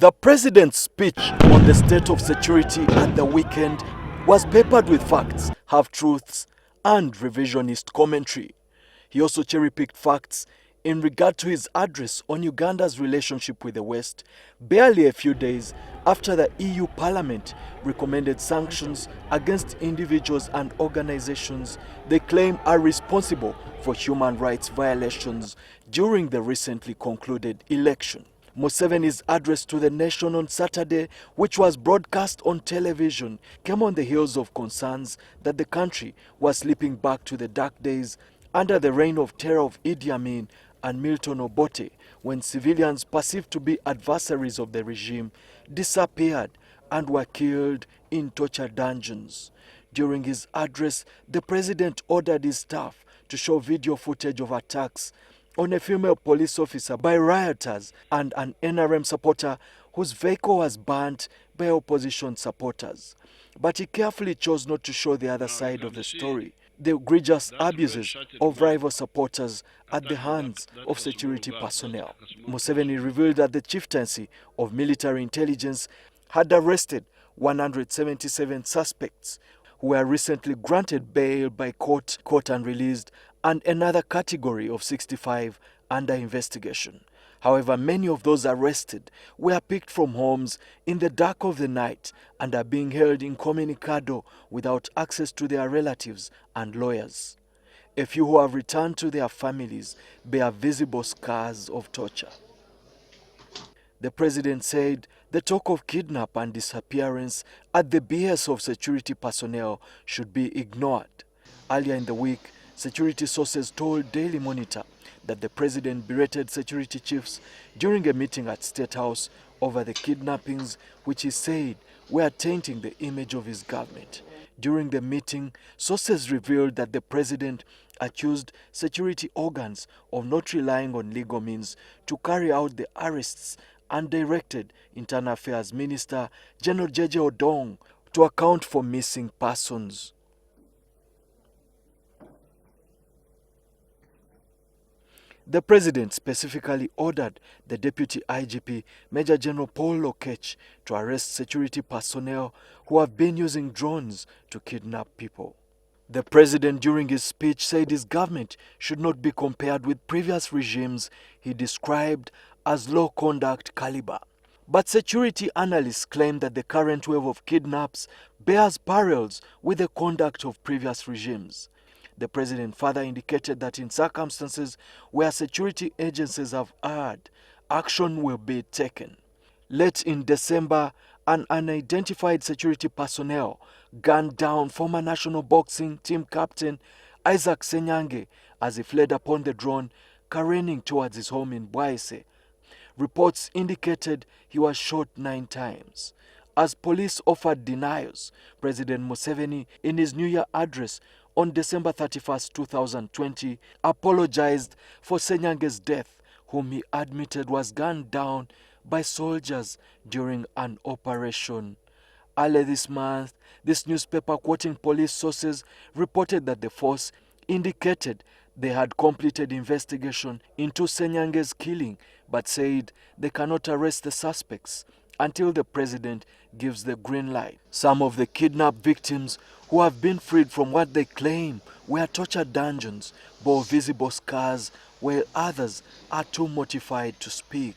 The president's speech on the state of security at the weekend was peppered with facts, half-truths, and revisionist commentary. He also cherry-picked facts in regard to his address on Uganda's relationship with the West, barely a few days after the EU Parliament recommended sanctions against individuals and organizations they claim are responsible for human rights violations during the recently concluded election. Museveni's address to the nation on Saturday, which was broadcast on television, came on the heels of concerns that the country was slipping back to the dark days under the reign of terror of Idi Amin and Milton Obote, when civilians perceived to be adversaries of the regime disappeared and were killed in torture dungeons. During his address, the president ordered his staff to show video footage of attacks on a female police officer by rioters and an NRM supporter whose vehicle was burnt by opposition supporters. But he carefully chose not to show the other side of the story, the egregious abuses of rival supporters at the hands of security personnel. Museveni revealed that the chieftaincy of military intelligence had arrested 177 suspects who were recently granted bail by court and released, and another category of 65 under investigation. However, many of those arrested were picked from homes in the dark of the night and are being held incommunicado without access to their relatives and lawyers. A few who have returned to their families bear visible scars of torture. The president said the talk of kidnap and disappearance at the behest of security personnel should be ignored. Earlier in the week, security sources told Daily Monitor that the president berated security chiefs during a meeting at State House over the kidnappings which he said were tainting the image of his government. During the meeting, sources revealed that the president accused security organs of not relying on legal means to carry out the arrests and directed Internal Affairs Minister General Jeje Odong to account for missing persons. The president specifically ordered the Deputy IGP, Major General Paul Lokech, to arrest security personnel who have been using drones to kidnap people. The president, during his speech, said his government should not be compared with previous regimes he described as low-conduct caliber. But security analysts claim that the current wave of kidnaps bears parallels with the conduct of previous regimes. The president further indicated that in circumstances where security agencies have erred, action will be taken. Late in December, an unidentified security personnel gunned down former national boxing team captain Isaac Senyange as he fled upon the drone, careening towards his home in Bwaise. Reports indicated he was shot 9 times. As police offered denials, President Museveni, in his New Year address on December 31, 2020, apologized for Senyange's death, whom he admitted was gunned down by soldiers during an operation. Earlier this month, this newspaper, quoting police sources, reported that the force indicated they had completed investigation into Senyange's killing, but said they cannot arrest the suspects until the president gives the green light. Some of the kidnapped victims who have been freed from what they claim were torture dungeons bore visible scars, while others are too mortified to speak.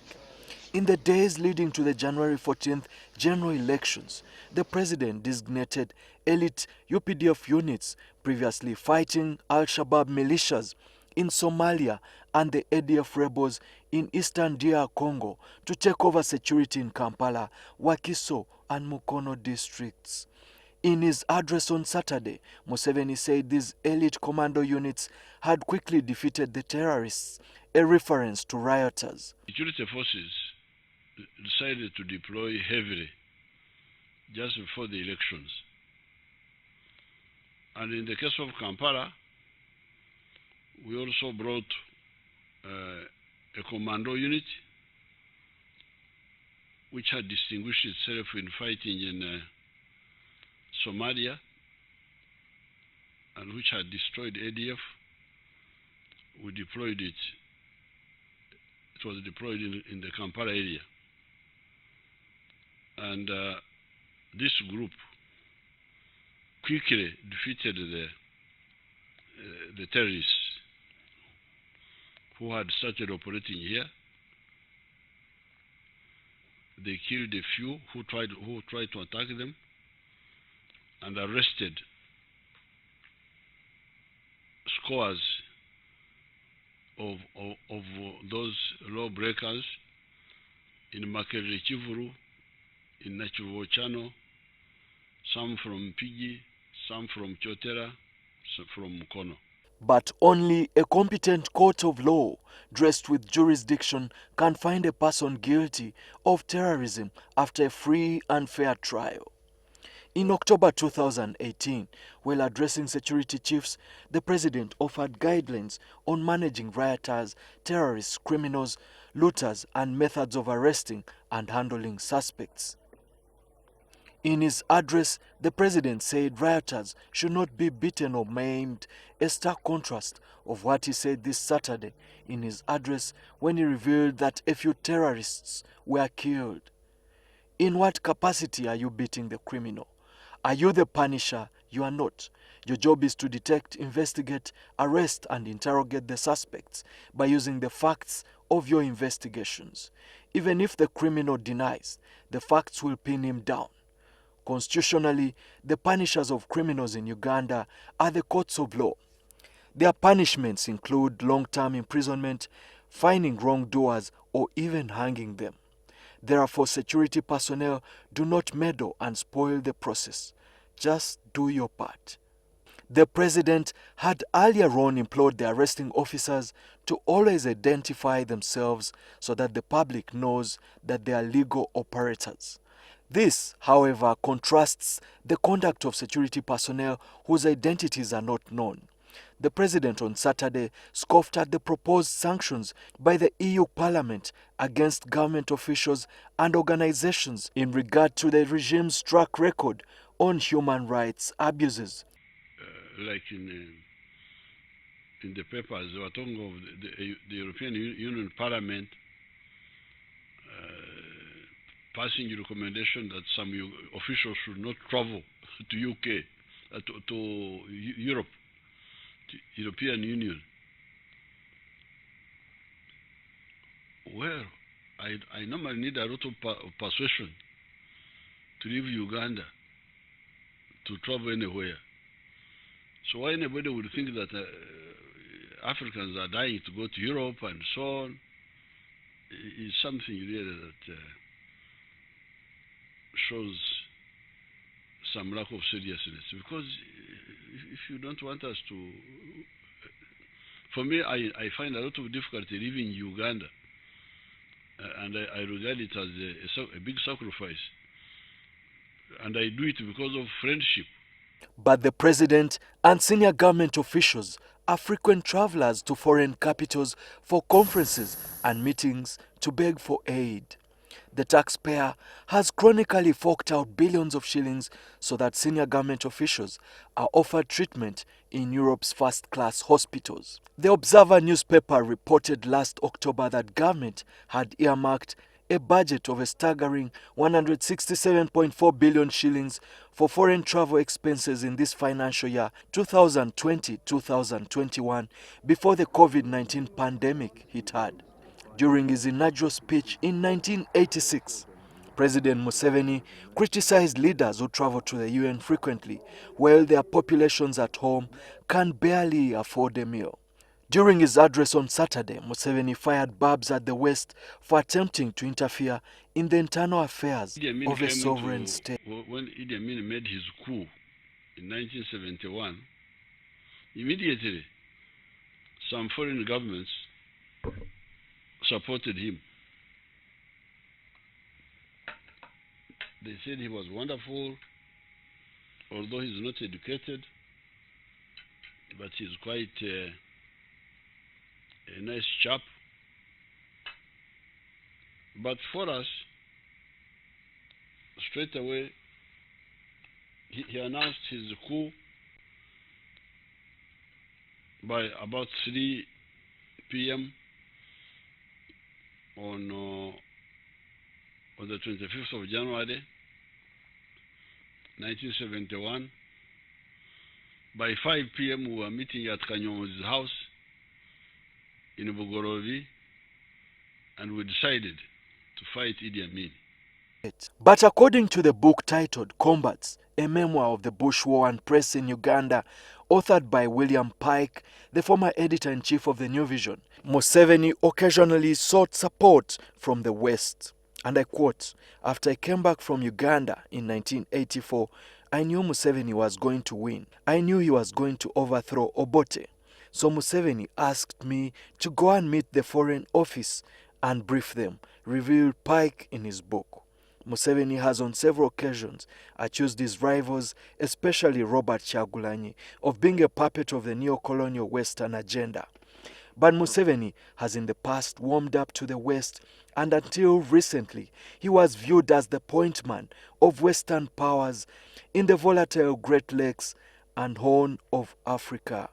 In the days leading to the January 14th general elections, the president designated elite UPDF units previously fighting Al-Shabaab militias in Somalia and the ADF rebels in eastern DR Congo to take over security in Kampala, Wakiso, and Mukono districts. In his address on Saturday, Museveni said these elite commando units had quickly defeated the terrorists, a reference to rioters. Security forces decided to deploy heavily just before the elections. And in the case of Kampala, we also brought a commando unit which had distinguished itself in fighting in Somalia and which had destroyed ADF. We deployed it. It was deployed in the Kampala area. And this group quickly defeated the terrorists who had started operating here. They killed a few who tried to attack them, and arrested scores of those lawbreakers in Makerere Chivuru, in Nachivo Channel, some from Pigi, some from Chotera, some from Mukono. But only a competent court of law, dressed with jurisdiction, can find a person guilty of terrorism after a free and fair trial. In October 2018, while addressing security chiefs, the president offered guidelines on managing rioters, terrorists, criminals, looters, and methods of arresting and handling suspects. In his address, the president said rioters should not be beaten or maimed, a stark contrast of what he said this Saturday in his address when he revealed that a few terrorists were killed. In what capacity are you beating the criminal? Are you the punisher? You are not. Your job is to detect, investigate, arrest, and interrogate the suspects by using the facts of your investigations. Even if the criminal denies, the facts will pin him down. Constitutionally, the punishers of criminals in Uganda are the courts of law. Their punishments include long-term imprisonment, fining wrongdoers, or even hanging them. Therefore, security personnel do not meddle and spoil the process. Just do your part. The president had earlier on implored the arresting officers to always identify themselves so that the public knows that they are legal operators. This, however, contrasts the conduct of security personnel whose identities are not known. The president on Saturday scoffed at the proposed sanctions by the EU Parliament against government officials and organizations in regard to the regime's track record on human rights abuses. Like in the papers, they were talking of the European Union Parliament passing a recommendation that some officials should not travel to UK, to Europe, to European Union. Well, I normally need a lot of persuasion to leave Uganda, to travel anywhere. So why anybody would think that Africans are dying to go to Europe and so on is something really that shows some lack of seriousness. Because if you don't want us to... For me, I find a lot of difficulty leaving Uganda. And I regard it as a big sacrifice. And I do it because of friendship. But the president and senior government officials are frequent travelers to foreign capitals for conferences and meetings to beg for aid. The taxpayer has chronically forked out billions of shillings so that senior government officials are offered treatment in Europe's first-class hospitals. The Observer newspaper reported last October that government had earmarked a budget of a staggering 167.4 billion shillings for foreign travel expenses in this financial year 2020-2021 before the COVID-19 pandemic hit hard. During his inaugural speech in 1986, President Museveni criticized leaders who travel to the UN frequently, while their populations at home can barely afford a meal. During his address on Saturday, Museveni fired barbs at the West for attempting to interfere in the internal affairs of a sovereign state. When Idi Amin made his coup in 1971, immediately some foreign governments supported him. They said he was wonderful, although he's not educated, but he's quite a nice chap. But for us, straight away, he announced his coup by about 3 p.m. on the 25th of January 1971. By 5 p.m. we were meeting at Kanyon's house in Bugorovi, and we decided to fight Idi Amin. But according to the book titled Combats, a memoir of the Bush War and Press in Uganda, authored by William Pike, the former editor-in-chief of the New Vision, Museveni occasionally sought support from the West. And I quote, "After I came back from Uganda in 1984, I knew Museveni was going to win. I knew he was going to overthrow Obote. So Museveni asked me to go and meet the Foreign Office and brief them," revealed Pike in his book. Museveni has on several occasions accused his rivals, especially Robert Kyagulanyi, of being a puppet of the neo-colonial Western agenda. But Museveni has in the past warmed up to the West, and until recently he was viewed as the point man of Western powers in the volatile Great Lakes and Horn of Africa.